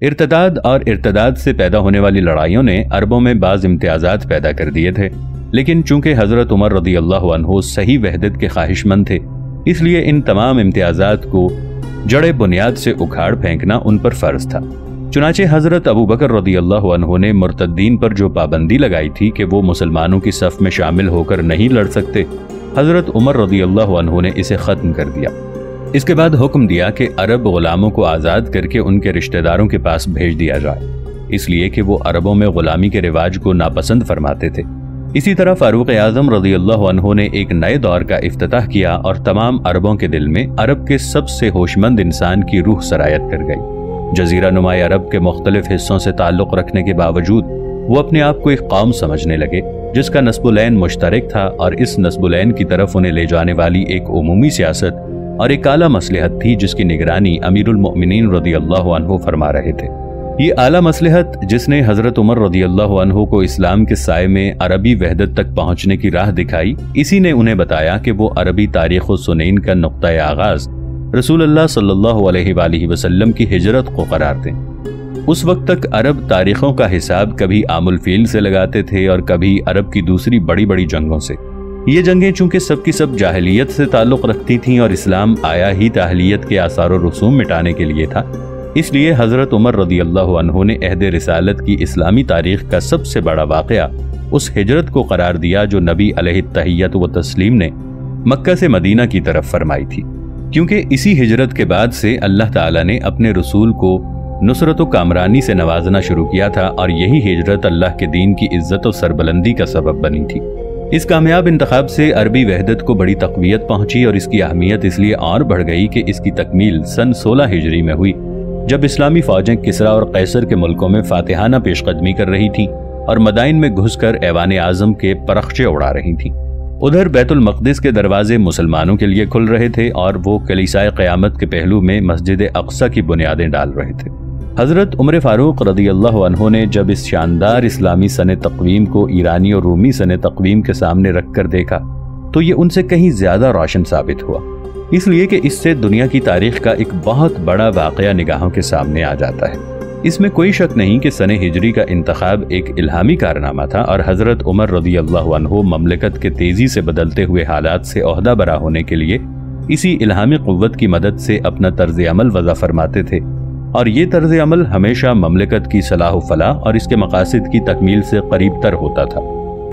ارتداد اور ارتداد سے پیدا ہونے والی لڑائیوں نے عربوں میں بعض امتیازات پیدا کر دیے تھے، لیکن چونکہ حضرت عمر رضی اللہ عنہ صحیح وحدت کے خواہش مند تھے، اس لیے ان تمام امتیازات کو جڑے بنیاد سے اکھاڑ پھینکنا ان پر فرض تھا۔ چنانچہ حضرت ابو بکر رضی اللہ عنہ نے مرتدین پر جو پابندی لگائی تھی کہ وہ مسلمانوں کی صف میں شامل ہو کر نہیں لڑ سکتے، حضرت عمر رضی اللہ عنہ نے اسے ختم کر دیا۔ اس کے بعد حکم دیا کہ عرب غلاموں کو آزاد کر کے ان کے رشتہ داروں کے پاس بھیج دیا جائے، اس لیے کہ وہ عربوں میں غلامی کے رواج کو ناپسند فرماتے تھے۔ اسی طرح فاروق اعظم رضی اللہ عنہ نے ایک نئے دور کا افتتاح کیا اور تمام عربوں کے دل میں عرب کے سب سے ہوشمند انسان کی روح سرایت کر گئی۔ جزیرہ نمائی عرب کے مختلف حصوں سے تعلق رکھنے کے باوجود وہ اپنے آپ کو ایک قوم سمجھنے لگے جس کا نسب العین مشترک تھا، اور اس نسب العین کی طرف انہیں لے جانے والی ایک عمومی سیاست اور ایک اعلیٰ مصلحت تھی جس کی نگرانی امیر المؤمنین رضی اللہ عنہ فرما رہے تھے۔ یہ اعلیٰ مصلحت جس نے حضرت عمر رضی اللہ عنہ کو اسلام کے سائے میں عربی وحدت تک پہنچنے کی راہ دکھائی، اسی نے انہیں بتایا کہ وہ عربی تاریخ و سنین کا نقطۂ آغاز رسول اللہ صلی اللہ علیہ وآلہ وسلم کی ہجرت کو قرار دیں۔ اس وقت تک عرب تاریخوں کا حساب کبھی عام الفیل سے لگاتے تھے اور کبھی عرب کی دوسری بڑی بڑی جنگوں سے۔ یہ جنگیں چونکہ سب کی سب جاہلیت سے تعلق رکھتی تھیں اور اسلام آیا ہی تاہلیت کے آثار و رسوم مٹانے کے لیے تھا، اس لیے حضرت عمر رضی اللہ عنہ نے عہد رسالت کی اسلامی تاریخ کا سب سے بڑا واقعہ اس ہجرت کو قرار دیا جو نبی علیہ التحیت و تسلیم نے مکہ سے مدینہ کی طرف فرمائی تھی، کیونکہ اسی ہجرت کے بعد سے اللہ تعالیٰ نے اپنے رسول کو نصرت و کامرانی سے نوازنا شروع کیا تھا، اور یہی ہجرت اللہ کے دین کی عزت و سربلندی کا سبب بنی تھی۔ اس کامیاب انتخاب سے عربی وحدت کو بڑی تقویت پہنچی، اور اس کی اہمیت اس لیے اور بڑھ گئی کہ اس کی تکمیل سن 16 ہجری میں ہوئی، جب اسلامی فوجیں کسریٰ اور قیصر کے ملکوں میں فاتحانہ پیش قدمی کر رہی تھیں اور مدائن میں گھس کر ایوان اعظم کے پرخچے اڑا رہی تھیں۔ ادھر بیت المقدس کے دروازے مسلمانوں کے لیے کھل رہے تھے اور وہ کلیسائے قیامت کے پہلو میں مسجد اقصی کی بنیادیں ڈال رہے تھے۔ حضرت عمر فاروق رضی اللہ عنہ نے جب اس شاندار اسلامی سن تقویم کو ایرانی اور رومی سن تقویم کے سامنے رکھ کر دیکھا تو یہ ان سے کہیں زیادہ روشن ثابت ہوا، اس لیے کہ اس سے دنیا کی تاریخ کا ایک بہت بڑا واقعہ نگاہوں کے سامنے آ جاتا ہے۔ اس میں کوئی شک نہیں کہ سن ہجری کا انتخاب ایک الہامی کارنامہ تھا، اور حضرت عمر رضی اللہ عنہ مملکت کے تیزی سے بدلتے ہوئے حالات سے عہدہ برا ہونے کے لیے اسی الہامی قوت کی مدد سے اپنا طرز عمل وضع فرماتے تھے، اور یہ طرز عمل ہمیشہ مملکت کی صلاح و فلاح اور اس کے مقاصد کی تکمیل سے قریب تر ہوتا تھا۔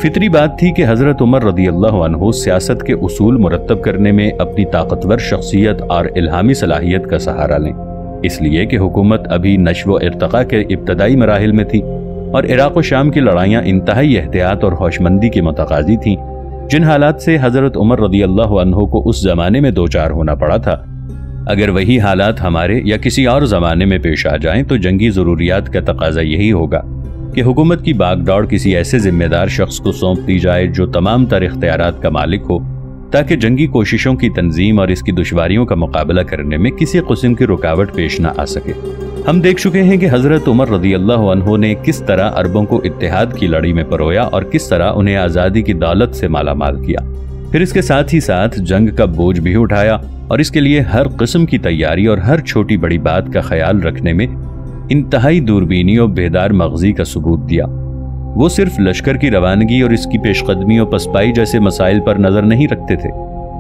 فطری بات تھی کہ حضرت عمر رضی اللہ عنہ سیاست کے اصول مرتب کرنے میں اپنی طاقتور شخصیت اور الہامی صلاحیت کا سہارا لیں، اس لیے کہ حکومت ابھی نشو و ارتقاء کے ابتدائی مراحل میں تھی، اور عراق و شام کی لڑائیاں انتہائی احتیاط اور ہوشمندی کی متقاضی تھیں، جن حالات سے حضرت عمر رضی اللہ عنہ کو اس زمانے میں دوچار ہونا پڑا تھا۔ اگر وہی حالات ہمارے یا کسی اور زمانے میں پیش آ جائیں تو جنگی ضروریات کا تقاضا یہی ہوگا کہ حکومت کی باغ دوڑ کسی ایسے ذمہ دار شخص کو سونپ دی جائے جو تمام تر اختیارات کا مالک ہو، تاکہ جنگی کوششوں کی تنظیم اور اس کی دشواریوں کا مقابلہ کرنے میں کسی قسم کی رکاوٹ پیش نہ آ سکے۔ ہم دیکھ چکے ہیں کہ حضرت عمر رضی اللہ عنہ نے کس طرح عربوں کو اتحاد کی لڑی میں پرویا اور کس طرح انہیں آزادی کی دولت سے مالا مال کیا، پھر اس کے ساتھ ہی ساتھ جنگ کا بوجھ بھی اٹھایا، اور اس کے لیے ہر قسم کی تیاری اور ہر چھوٹی بڑی بات کا خیال رکھنے میں انتہائی دوربینی اور بیدار مغزی کا ثبوت دیا۔ وہ صرف لشکر کی روانگی اور اس کی پیش قدمی و پسپائی جیسے مسائل پر نظر نہیں رکھتے تھے،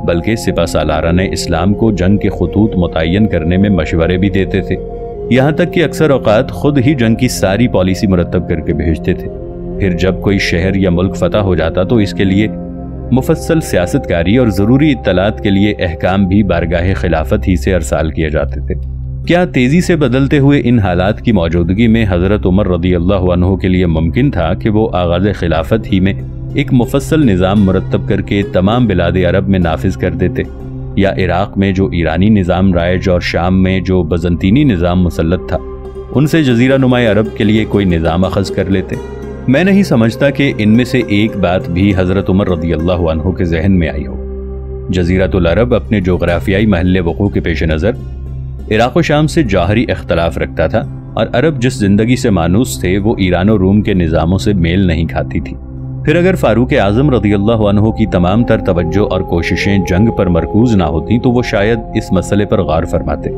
بلکہ سپہ سالاران اسلام کو جنگ کے خطوط متعین کرنے میں مشورے بھی دیتے تھے، یہاں تک کہ اکثر اوقات خود ہی جنگ کی ساری پالیسی مرتب کر کے بھیجتے تھے۔ پھر جب کوئی شہر یا ملک فتح ہو جاتا تو اس کے لیے مفصل سیاست کاری اور ضروری اطلاعات کے لیے احکام بھی بارگاہ خلافت ہی سے ارسال کیے جاتے تھے۔ کیا تیزی سے بدلتے ہوئے ان حالات کی موجودگی میں حضرت عمر رضی اللہ عنہ کے لیے ممکن تھا کہ وہ آغاز خلافت ہی میں ایک مفصل نظام مرتب کر کے تمام بلاد عرب میں نافذ کر دیتے، یا عراق میں جو ایرانی نظام رائج اور شام میں جو بزنطینی نظام مسلط تھا ان سے جزیرہ نمائی عرب کے لیے کوئی نظام اخذ کر لیتے؟ میں نہیں سمجھتا کہ ان میں سے ایک بات بھی حضرت عمر رضی اللہ عنہ کے ذہن میں آئی ہو۔ جزیرۃ العرب اپنے جغرافیائی محل وقوع کے پیش نظر عراق و شام سے جوہری اختلاف رکھتا تھا، اور عرب جس زندگی سے مانوس تھے وہ ایران و روم کے نظاموں سے میل نہیں کھاتی تھی۔ پھر اگر فاروق اعظم رضی اللہ عنہ کی تمام تر توجہ اور کوششیں جنگ پر مرکوز نہ ہوتیں تو وہ شاید اس مسئلے پر غور فرماتے،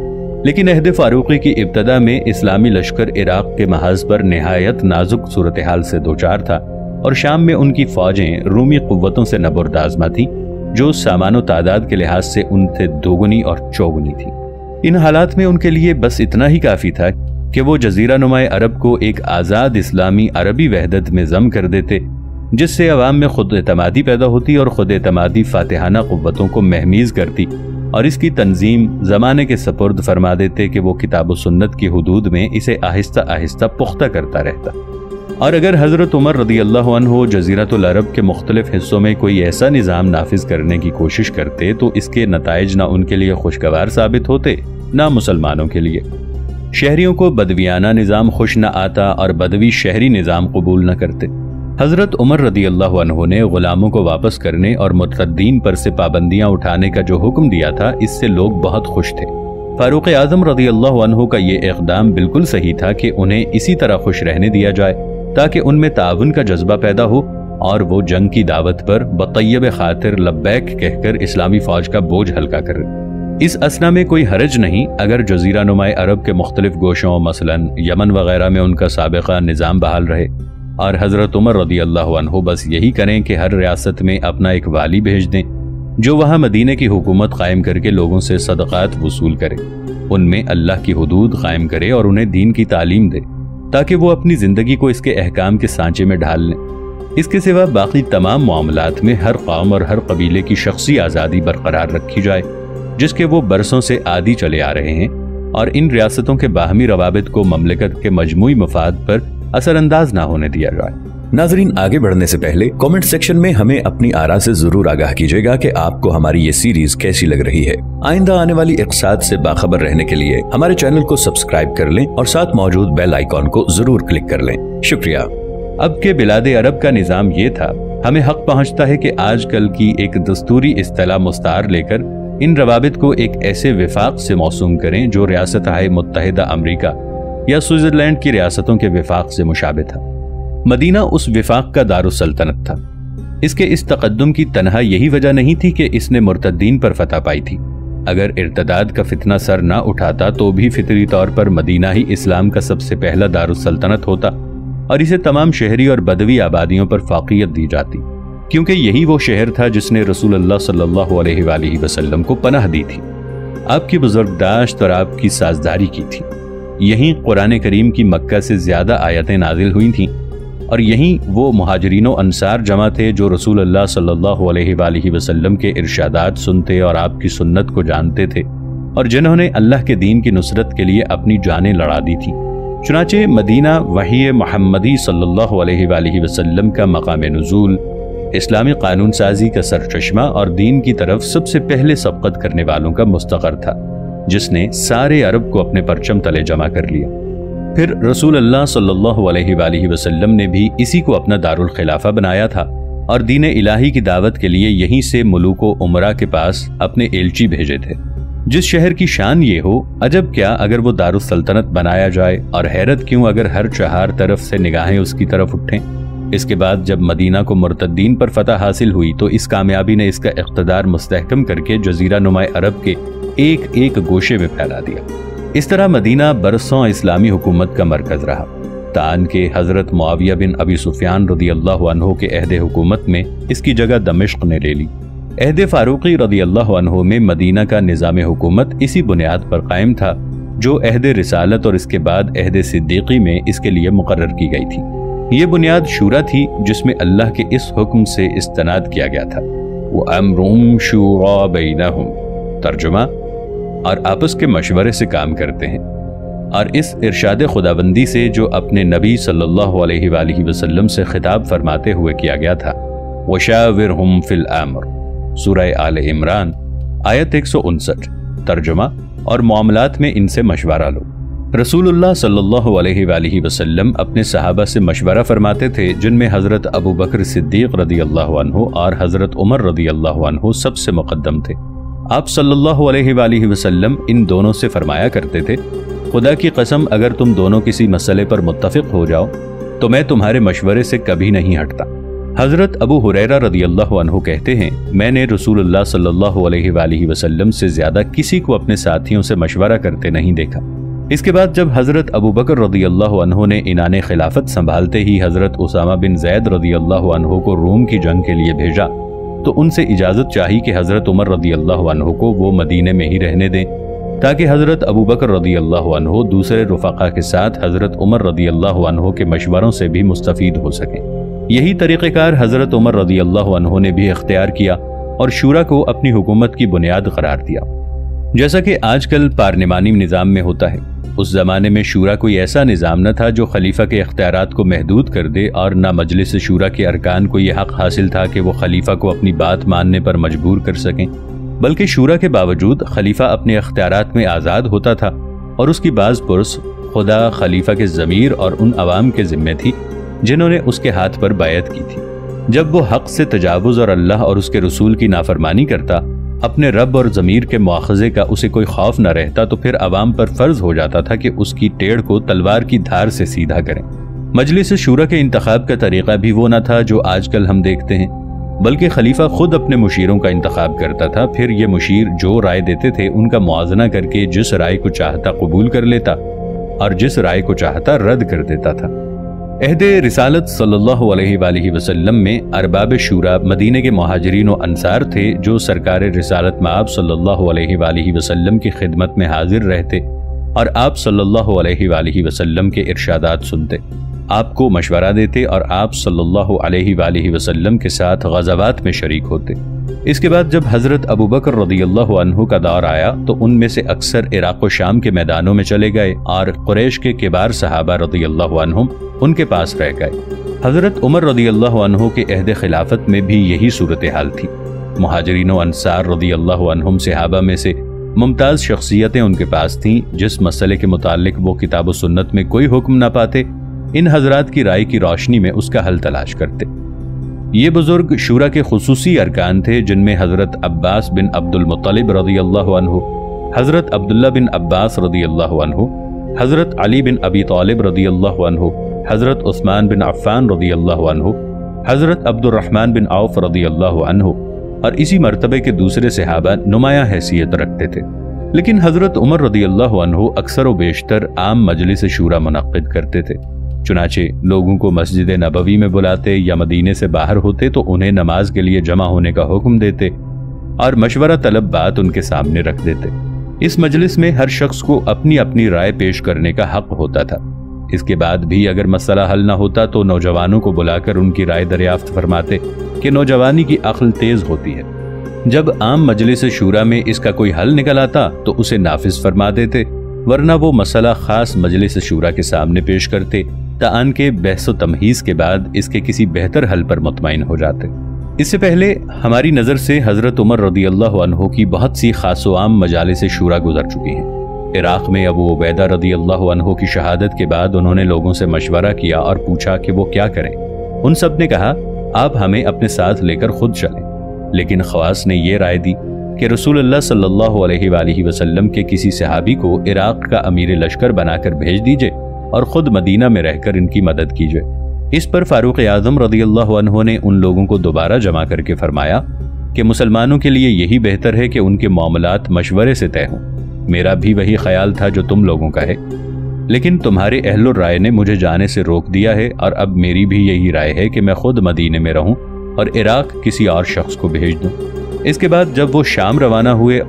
لیکن عہد فاروقی کی ابتدا میں اسلامی لشکر عراق کے محاذ پر نہایت نازک صورتحال سے دوچار تھا، اور شام میں ان کی فوجیں رومی قوتوں سے نبردآزما تھیں جو سامان و تعداد کے لحاظ سے ان سے دوگنی اور چوگنی تھی۔ ان حالات میں ان کے لیے بس اتنا ہی کافی تھا کہ وہ جزیرہ نمائے عرب کو ایک آزاد اسلامی عربی وحدت میں ضم کر دیتے، جس سے عوام میں خود اعتمادی پیدا ہوتی اور خود اعتمادی فاتحانہ قوتوں کو مہمیز کرتی، اور اس کی تنظیم زمانے کے سپرد فرما دیتے کہ وہ کتاب و سنت کی حدود میں اسے آہستہ آہستہ پختہ کرتا رہتا۔ اور اگر حضرت عمر رضی اللہ عنہ جزیرۃ العرب کے مختلف حصوں میں کوئی ایسا نظام نافذ کرنے کی کوشش کرتے تو اس کے نتائج نہ ان کے لیے خوشگوار ثابت ہوتے نہ مسلمانوں کے لیے۔ شہریوں کو بدویانہ نظام خوش نہ آتا اور بدوی شہری نظام قبول نہ کرتے۔ حضرت عمر رضی اللہ عنہ نے غلاموں کو واپس کرنے اور مرتدین پر سے پابندیاں اٹھانے کا جو حکم دیا تھا، اس سے لوگ بہت خوش تھے۔ فاروق اعظم رضی اللہ عنہ کا یہ اقدام بالکل صحیح تھا کہ انہیں اسی طرح خوش رہنے دیا جائے تاکہ ان میں تعاون کا جذبہ پیدا ہو اور وہ جنگ کی دعوت پر بطیب خاطر لبیک کہہ کر اسلامی فوج کا بوجھ ہلکا کرے۔ اس اسنا میں کوئی حرج نہیں اگر جزیرہ نمائے عرب کے مختلف گوشوں مثلاً یمن وغیرہ میں ان کا سابقہ نظام بحال رہے، اور حضرت عمر رضی اللہ عنہ بس یہی کریں کہ ہر ریاست میں اپنا ایک والی بھیج دیں جو وہاں مدینے کی حکومت قائم کر کے لوگوں سے صدقات وصول کرے، ان میں اللہ کی حدود قائم کرے اور انہیں دین کی تعلیم دے تاکہ وہ اپنی زندگی کو اس کے احکام کے سانچے میں ڈھال لیں۔ اس کے سوا باقی تمام معاملات میں ہر قوم اور ہر قبیلے کی شخصی آزادی برقرار رکھی جائے جس کے وہ برسوں سے عادی چلے آ رہے ہیں، اور ان ریاستوں کے باہمی روابط کو مملکت کے مجموعی مفاد پر اثر انداز نہ ہونے دیا جائے۔ ناظرین، آگے بڑھنے سے پہلے کامنٹ سیکشن میں ہمیں اپنی آراء سے ضرور آگاہ کیجیے گا کہ آپ کو ہماری یہ سیریز کیسی لگ رہی ہے۔ آئندہ آنے والی اقساط سے باخبر رہنے کے لیے ہمارے چینل کو سبسکرائب کر لیں اور ساتھ موجود بیل آئیکن کو ضرور کلک کر لیں۔ شکریہ۔ اب کے بلاد عرب کا نظام یہ تھا، ہمیں حق پہنچتا ہے کہ آج کل کی ایک دستوری اصطلاح مستعار لے کر ان روابط کو ایک ایسے وفاق سے موسوم کریں جو ریاستہائے متحدہ امریکہ یا سوئٹزرلینڈ کی ریاستوں کے وفاق سے مشابہ تھا۔ مدینہ اس وفاق کا دارالسلطنت تھا۔ اس کے اس تقدم کی تنہا یہی وجہ نہیں تھی کہ اس نے مرتدین پر فتح پائی تھی۔ اگر ارتداد کا فتنہ سر نہ اٹھاتا تو بھی فطری طور پر مدینہ ہی اسلام کا سب سے پہلا دارالسلطنت ہوتا اور اسے تمام شہری اور بدوی آبادیوں پر فوقیت دی جاتی، کیونکہ یہی وہ شہر تھا جس نے رسول اللہ صلی اللہ علیہ وآلہ وسلم کو پناہ دی تھی، آپ کی بزرگداشت اور آپ کی سازداری کی تھی۔ یہیں قرآن کریم کی مکہ سے زیادہ آیتیں نازل ہوئی تھیں، اور یہیں وہ مہاجرین و انصار جمع تھے جو رسول اللہ صلی اللہ علیہ وآلہ وسلم کے ارشادات سنتے اور آپ کی سنت کو جانتے تھے، اور جنہوں نے اللہ کے دین کی نصرت کے لیے اپنی جانیں لڑا دی تھیں۔ چنانچہ مدینہ وحی محمدی صلی اللہ علیہ وآلہ وسلم کا مقام نزول، اسلامی قانون سازی کا سرچشمہ اور دین کی طرف سب سے پہلے سبقت کرنے والوں کا مستقر تھا، جس نے سارے عرب کو اپنے پرچم تلے جمع کر لیا۔ پھر رسول اللہ صلی اللہ علیہ وآلہ وسلم نے بھی اسی کو اپنا دارالخلافہ بنایا تھا، اور دین الہی کی دعوت کے لیے یہیں سے ملوک و امراء کے پاس اپنے ایلچی بھیجے تھے۔ جس شہر کی شان یہ ہو، عجب کیا اگر وہ دارالسلطنت بنایا جائے، اور حیرت کیوں اگر ہر چہار طرف سے نگاہیں اس کی طرف اٹھیں۔ اس کے بعد جب مدینہ کو مرتدین پر فتح حاصل ہوئی تو اس کامیابی نے اس کا اقتدار مستحکم کر کے جزیرہ نمائے عرب کے ایک ایک گوشے میں پھیلا دیا۔ اس طرح مدینہ برسوں اسلامی حکومت کا مرکز رہا، تان کہ حضرت معاویہ بن ابی سفیان رضی اللہ عنہ کے عہد حکومت میں اس کی جگہ دمشق نے لے لی۔ عہد فاروقی رضی اللہ عنہ میں مدینہ کا نظام حکومت اسی بنیاد پر قائم تھا جو عہد رسالت اور اس کے بعد عہد صدیقی میں اس کے لیے مقرر کی گئی تھی۔ یہ بنیاد شورا تھی جس میں اللہ کے اس حکم سے استناد کیا گیا تھا، وَأَمْرُهُمْ شُورَى بَيْنَهُمْ، ترجمہ اور آپس کے مشورے سے کام کرتے ہیں، اور اس ارشاد خداوندی سے جو اپنے نبی صلی اللہ علیہ وآلہ وسلم سے خطاب فرماتے ہوئے کیا گیا تھا، وَشَاوِرْهُمْ فِي الْأَمْرِ، سورہ آل عمران آیت 159، ترجمہ اور معاملات میں ان سے مشورہ لو۔ رسول اللہ صلی اللہ علیہ وآلہ وسلم اپنے صحابہ سے مشورہ فرماتے تھے، جن میں حضرت ابو بکر صدیق رضی اللہ عنہ اور حضرت عمر رضی اللہ عنہ سب سے مقدم تھے۔ آپ صلی اللہ علیہ وآلہ وسلم ان دونوں سے فرمایا کرتے تھے، خدا کی قسم اگر تم دونوں کسی مسئلے پر متفق ہو جاؤ تو میں تمہارے مشورے سے کبھی نہیں ہٹتا۔ حضرت ابو ہریرہ رضی اللہ عنہ کہتے ہیں میں نے رسول اللہ صلی اللہ علیہ وآلہ وسلم سے زیادہ کسی کو اپنے ساتھیوں سے مشورہ کرتے نہیں دیکھا۔ اس کے بعد جب حضرت ابو بکر رضی اللہ عنہ نے عنان خلافت سنبھالتے ہی حضرت اسامہ بن زید رضی اللہ عنہ کو روم کی جنگ کے لیے بھیجا تو ان سے اجازت چاہی کہ حضرت عمر رضی اللہ عنہ کو وہ مدینے میں ہی رہنے دیں تاکہ حضرت ابو بکر رضی اللہ عنہ دوسرے رفقا کے ساتھ حضرت عمر رضی اللہ عنہ کے مشوروں سے بھی مستفید ہو سکیں۔ یہی طریقہ کار حضرت عمر رضی اللہ عنہ نے بھی اختیار کیا اور شورا کو اپنی حکومت کی بنیاد قرار دیا، جیسا کہ آج کل پارلیمانی نظام میں ہوتا ہے۔ اس زمانے میں شورا کوئی ایسا نظام نہ تھا جو خلیفہ کے اختیارات کو محدود کر دے، اور نہ مجلس شورا کے ارکان کو یہ حق حاصل تھا کہ وہ خلیفہ کو اپنی بات ماننے پر مجبور کر سکیں، بلکہ شورا کے باوجود خلیفہ اپنے اختیارات میں آزاد ہوتا تھا، اور اس کی بعض پرس خدا خلیفہ کے ضمیر اور ان عوام کے ذمے تھی جنہوں نے اس کے ہاتھ پر بیعت کی تھی۔ جب وہ حق سے تجاوز اور اللہ اور اس کے رسول کی نافرمانی کرتا، اپنے رب اور ضمیر کے مواخذے کا اسے کوئی خوف نہ رہتا، تو پھر عوام پر فرض ہو جاتا تھا کہ اس کی ٹیڑھ کو تلوار کی دھار سے سیدھا کریں۔ مجلس شورا کے انتخاب کا طریقہ بھی وہ نہ تھا جو آج کل ہم دیکھتے ہیں، بلکہ خلیفہ خود اپنے مشیروں کا انتخاب کرتا تھا، پھر یہ مشیر جو رائے دیتے تھے ان کا موازنہ کر کے جس رائے کو چاہتا قبول کر لیتا اور جس رائے کو چاہتا رد کر دیتا تھا۔ عہد رسالت صلی اللہ علیہ وآلہ وسلم میں ارباب شورا مدینے کے مہاجرین و انصار تھے جو سرکار رسالت مآب صلی اللہ علیہ وآلہ وسلم کی خدمت میں حاضر رہتے اور آپ صلی اللہ علیہ وآلہ وسلم کے ارشادات سنتے، آپ کو مشورہ دیتے اور آپ صلی اللہ علیہ وآلہ وسلم کے ساتھ غزوات میں شریک ہوتے۔ اس کے بعد جب حضرت ابو بکر رضی اللہ عنہ کا دور آیا تو ان میں سے اکثر عراق و شام کے میدانوں میں چلے گئے اور قریش کے کبار صحابہ رضی اللہ عنہم ان کے پاس رہ گئے۔ حضرت عمر رضی اللہ عنہ کے عہد خلافت میں بھی یہی صورتحال تھی۔ مہاجرین و انصار رضی اللہ عنہم صحابہ میں سے ممتاز شخصیتیں ان کے پاس تھیں، جس مسئلے کے متعلق وہ کتاب و سنت میں کوئی حکم نہ پاتے، ان حضرات کی رائے کی روشنی میں اس کا حل تلاش کرتے۔ یہ بزرگ شورا کے خصوصی ارکان تھے جن میں حضرت عباس بن عبد المطلب رضی اللہ عنہ، حضرت عبداللہ بن عباس رضی اللہ عنہ، حضرت علی بن ابی طالب رضی اللہ عنہ، حضرت عثمان بن عفان رضی اللہ عنہ، حضرت عبد الرحمن بن عوف رضی اللہ عنہ، اور اسی مرتبے کے دوسرے صحابہ نمایاں حیثیت رکھتے تھے۔ لیکن حضرت عمر رضی اللہ عنہ اکثر و بیشتر عام مجلس شورا منعقد کرتے تھے، چنانچہ لوگوں کو مسجد نبوی میں بلاتے یا مدینے سے باہر ہوتے تو انہیں نماز کے لیے جمع ہونے کا حکم دیتے اور مشورہ طلب بات ان کے سامنے رکھ دیتے۔ اس مجلس میں ہر شخص کو اپنی اپنی رائے پیش کرنے کا حق ہوتا تھا۔ اس کے بعد بھی اگر مسئلہ حل نہ ہوتا تو نوجوانوں کو بلا کر ان کی رائے دریافت فرماتے کہ نوجوانی کی عقل تیز ہوتی ہے۔ جب عام مجلس شورا میں اس کا کوئی حل نکل آتا تو اسے نافذ فرما دیتے، ورنہ وہ مسئلہ خاص مجلس شورا کے سامنے پیش کرتے تاان کے بحث و تمہیز کے بعد اس کے کسی بہتر حل پر مطمئن ہو جاتے۔ اس سے پہلے ہماری نظر سے حضرت عمر رضی اللہ عنہ کی بہت سی خاص و عام مجالس شورا گزر چکی ہیں۔ عراق میں ابو عبیدہ رضی اللہ عنہ کی شہادت کے بعد انہوں نے لوگوں سے مشورہ کیا اور پوچھا کہ وہ کیا کریں۔ ان سب نے کہا آپ ہمیں اپنے ساتھ لے کر خود چلیں، لیکن خواص نے یہ رائے دی کہ رسول اللہ صلی اللہ علیہ وآلہ وسلم کے کسی صحابی کو عراق کا امیر لشکر بنا کر بھیج دیجئے اور خود مدینہ میں رہ کر ان کی مدد کیجئے۔ اس پر فاروق اعظم رضی اللہ عنہ نے ان لوگوں کو دوبارہ جمع کر کے فرمایا کہ مسلمانوں کے لیے یہی بہتر ہے کہ ان کے معاملات مشورے سے طے ہوں۔ میرا بھی وہی خیال تھا جو تم لوگوں کا ہے، لیکن تمہارے اہل الرائے نے مجھے جانے سے روک دیا ہے، اور اب میری بھی یہی رائے ہے کہ میں خود مدینے میں رہوں اور عراق کسی اور شخص کو بھیج دوں۔ اس کے بعد جب وہ شام روانہ ہوئے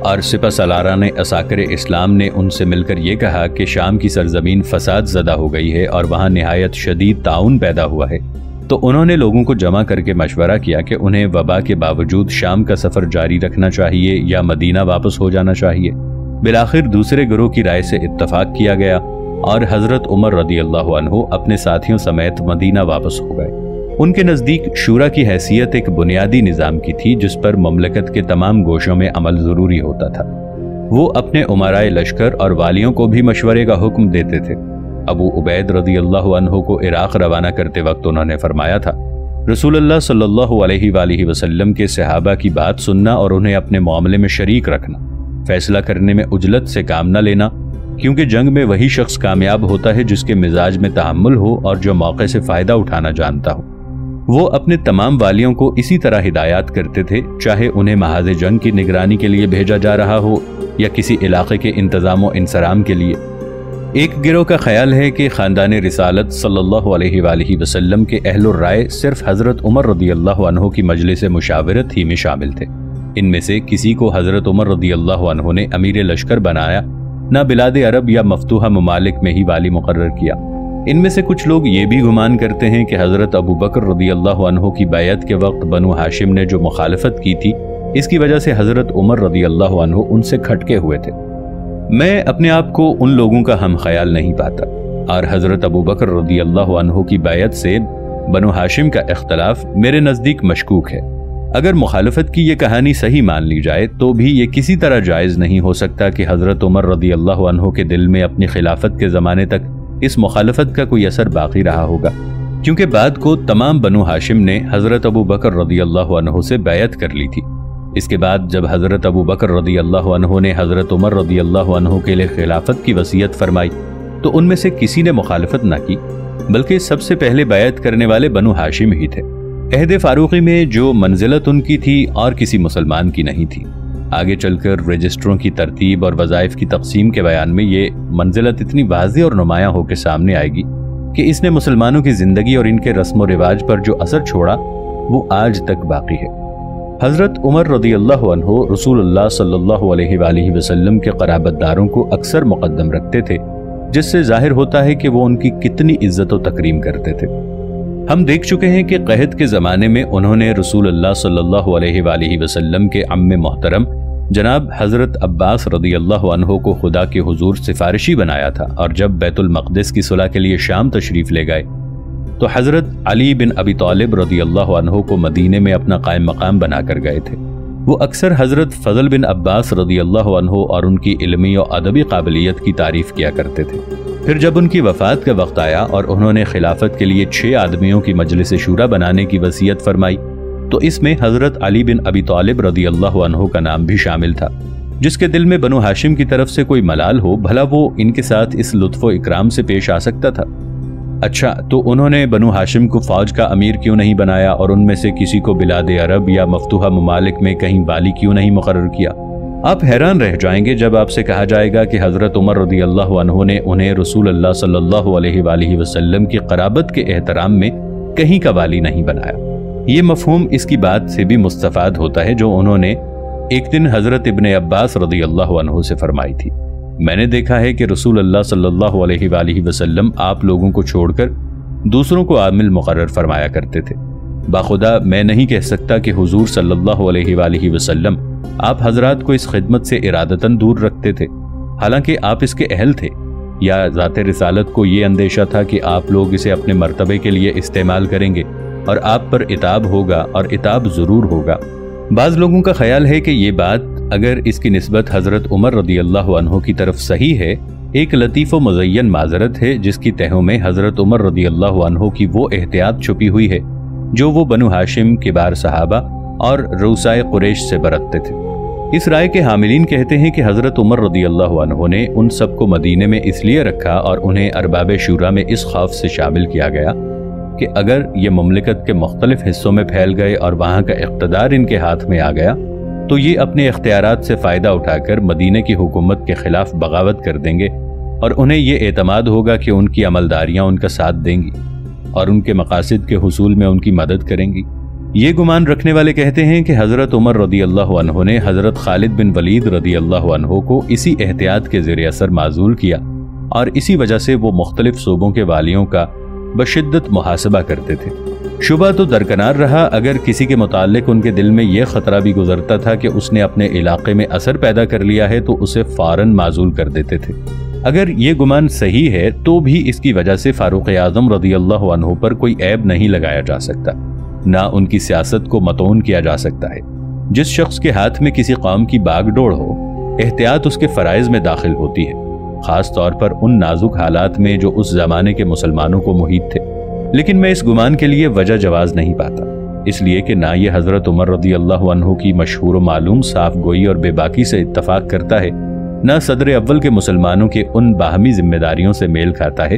اور سپہ سالاران عساکر اسلام نے ان سے مل کر یہ کہا کہ شام کی سرزمین فساد زدہ ہو گئی ہے اور وہاں نہایت شدید طاعون پیدا ہوا ہے، تو انہوں نے لوگوں کو جمع کر کے مشورہ کیا کہ انہیں وبا کے باوجود شام کا سفر جاری رکھنا چاہیے یا مدینہ واپس ہو جانا چاہیے۔ بالآخر دوسرے گروہ کی رائے سے اتفاق کیا گیا اور حضرت عمر رضی اللہ عنہ اپنے ساتھیوں سمیت مدینہ واپس ہو گئے۔ ان کے نزدیک شورا کی حیثیت ایک بنیادی نظام کی تھی جس پر مملکت کے تمام گوشوں میں عمل ضروری ہوتا تھا۔ وہ اپنے امرائے لشکر اور والیوں کو بھی مشورے کا حکم دیتے تھے۔ ابو عبید رضی اللہ عنہ کو عراق روانہ کرتے وقت انہوں نے فرمایا تھا، رسول اللہ صلی اللہ علیہ وآلہ وسلم کے صحابہ کی بات سننا اور انہیں اپنے معاملے میں شریک رکھنا، فیصلہ کرنے میں عجلت سے کام نہ لینا، کیونکہ جنگ میں وہی شخص کامیاب ہوتا ہے جس کے مزاج میں تحمل ہو اور جو موقع سے فائدہ اٹھانا جانتا ہو۔ وہ اپنے تمام والیوں کو اسی طرح ہدایات کرتے تھے، چاہے انہیں محاذ جنگ کی نگرانی کے لیے بھیجا جا رہا ہو یا کسی علاقے کے انتظام و انصرام کے لیے۔ ایک گروہ کا خیال ہے کہ خاندان رسالت صلی اللہ علیہ وآلہ وسلم کے اہل الرائے صرف حضرت عمر رضی اللہ عنہ کی مجلس مشاورت ہی میں شامل تھے۔ ان میں سے کسی کو حضرت عمر رضی اللہ عنہ نے امیر لشکر بنایا، نہ بلاد عرب یا مفتوحہ ممالک میں ہی والی مقرر کیا۔ ان میں سے کچھ لوگ یہ بھی گمان کرتے ہیں کہ حضرت ابو بکر رضی اللہ عنہ کی بیعت کے وقت بنو ہاشم نے جو مخالفت کی تھی، اس کی وجہ سے حضرت عمر رضی اللہ عنہ ان سے کھٹکے ہوئے تھے۔ میں اپنے آپ کو ان لوگوں کا ہم خیال نہیں پاتا، اور حضرت ابو بکر رضی اللہ عنہ کی بیعت سے بنو ہاشم کا اختلاف میرے نزدیک مشکوک ہے۔ اگر مخالفت کی یہ کہانی صحیح مان لی جائے تو بھی یہ کسی طرح جائز نہیں ہو سکتا کہ حضرت عمر رضی اللہ عنہ کے دل میں اپنی خلافت کے زمانے تک اس مخالفت کا کوئی اثر باقی رہا ہوگا، کیونکہ بعد کو تمام بنو ہاشم نے حضرت ابو بکر رضی اللہ عنہ سے بیعت کر لی تھی۔ اس کے بعد جب حضرت ابو بکر رضی اللہ عنہ نے حضرت عمر رضی اللہ عنہ کے لیے خلافت کی وصیت فرمائی تو ان میں سے کسی نے مخالفت نہ کی، بلکہ سب سے پہلے بیعت کرنے والے بنو ہاشم ہی تھے۔ عہد فاروقی میں جو منزلت ان کی تھی اور کسی مسلمان کی نہیں تھی۔ آگے چل کر رجسٹروں کی ترتیب اور وظائف کی تقسیم کے بیان میں یہ منزلت اتنی واضح اور نمایاں ہو کے سامنے آئے گی کہ اس نے مسلمانوں کی زندگی اور ان کے رسم و رواج پر جو اثر چھوڑا وہ آج تک باقی ہے۔ حضرت عمر رضی اللہ عنہ رسول اللہ صلی اللہ علیہ وآلہ وسلم کے قرابت داروں کو اکثر مقدم رکھتے تھے، جس سے ظاہر ہوتا ہے کہ وہ ان کی کتنی عزت و تکریم کرتے تھے۔ ہم دیکھ چکے ہیں کہ قحط کے زمانے میں انہوں نے رسول اللہ صلی اللہ علیہ وآلہ وسلم کے عم محترم جناب حضرت عباس رضی اللہ عنہ کو خدا کے حضور سفارشی بنایا تھا، اور جب بیت المقدس کی صلح کے لیے شام تشریف لے گئے تو حضرت علی بن ابی طالب رضی اللہ عنہ کو مدینے میں اپنا قائم مقام بنا کر گئے تھے۔ وہ اکثر حضرت فضل بن عباس رضی اللہ عنہ اور ان کی علمی و ادبی قابلیت کی تعریف کیا کرتے تھے۔ پھر جب ان کی وفات کا وقت آیا اور انہوں نے خلافت کے لیے 6 آدمیوں کی مجلس شورا بنانے کی وصیت فرمائی تو اس میں حضرت علی بن ابی طالب رضی اللہ عنہ کا نام بھی شامل تھا۔ جس کے دل میں بنو ہاشم کی طرف سے کوئی ملال ہو، بھلا وہ ان کے ساتھ اس لطف و اکرام سے پیش آ سکتا تھا؟ اچھا، تو انہوں نے بنو ہاشم کو فوج کا امیر کیوں نہیں بنایا اور ان میں سے کسی کو بلاد عرب یا مفتوحہ ممالک میں کہیں والی کیوں نہیں مقرر کیا؟ آپ حیران رہ جائیں گے جب آپ سے کہا جائے گا کہ حضرت عمر رضی اللہ عنہ نے انہیں رسول اللہ صلی اللہ علیہ وآلہ وسلم کی قرابت کے احترام میں کہیں کا والی نہیں بنایا۔ یہ مفہوم اس کی بات سے بھی مستفاد ہوتا ہے جو انہوں نے ایک دن حضرت ابن عباس رضی اللہ عنہ سے فرمائی تھی۔ میں نے دیکھا ہے کہ رسول اللہ صلی اللہ علیہ وآلہ وسلم آپ لوگوں کو چھوڑ کر دوسروں کو عامل مقرر فرمایا کرتے تھے۔ باخدا میں نہیں کہہ سکتا کہ حضور صلی اللہ علیہ وآلہ وسلم آپ حضرات کو اس خدمت سے ارادتاً دور رکھتے تھے، حالانکہ آپ اس کے اہل تھے، یا ذات رسالت کو یہ اندیشہ تھا کہ آپ لوگ اسے اپنے مرتبے کے لیے استعمال کریں گے اور آپ پر عتاب ہوگا، اور عتاب ضرور ہوگا۔ بعض لوگوں کا خیال ہے کہ یہ بات اگر اس کی نسبت حضرت عمر رضی اللہ عنہ کی طرف صحیح ہے، ایک لطیف و مزین معذرت ہے جس کی تہوں میں حضرت عمر رضی اللہ عنہ کی وہ احتیاط چھپی ہوئی ہے جو وہ بنو ہاشم کبار صحابہ اور رؤسائے قریش سے برتتے تھے۔ اس رائے کے حاملین کہتے ہیں کہ حضرت عمر رضی اللہ عنہ نے ان سب کو مدینے میں اس لیے رکھا اور انہیں ارباب شورا میں اس خوف سے شامل کیا گیا کہ اگر یہ مملکت کے مختلف حصوں میں پھیل گئے اور وہاں کا اقتدار ان کے ہاتھ میں آ گیا تو یہ اپنے اختیارات سے فائدہ اٹھا کر مدینے کی حکومت کے خلاف بغاوت کر دیں گے، اور انہیں یہ اعتماد ہوگا کہ ان کی عملداریاں ان کا ساتھ دیں گی اور ان کے مقاصد کے حصول میں ان کی مدد کریں گی۔ یہ گمان رکھنے والے کہتے ہیں کہ حضرت عمر رضی اللہ عنہ نے حضرت خالد بن ولید رضی اللہ عنہ کو اسی احتیاط کے زیر اثر معزول کیا، اور اسی وجہ سے وہ مختلف صوبوں کے والیوں کا بشدت محاسبہ کرتے تھے۔ شبہ تو درکنار رہا، اگر کسی کے متعلق ان کے دل میں یہ خطرہ بھی گزرتا تھا کہ اس نے اپنے علاقے میں اثر پیدا کر لیا ہے تو اسے فوراً معزول کر دیتے تھے۔ اگر یہ گمان صحیح ہے تو بھی اس کی وجہ سے فاروق اعظم رضی اللہ عنہ پر کوئی عیب نہیں لگایا جا سکتا، نہ ان کی سیاست کو متون کیا جا سکتا ہے۔ جس شخص کے ہاتھ میں کسی قوم کی باغ ڈوڑ ہو، احتیاط اس کے فرائض میں داخل ہوتی ہے، خاص طور پر ان نازک حالات میں جو اس زمانے کے مسلمانوں کو محیط تھے۔ لیکن میں اس گمان کے لیے وجہ جواز نہیں پاتا، اس لیے کہ نہ یہ حضرت عمر رضی اللہ عنہ کی مشہور و معلوم صاف گوئی اور بے باکی سے اتفاق کرتا ہے، نہ صدر اول کے مسلمانوں کے ان باہمی ذمہ داریوں سے میل کھاتا ہے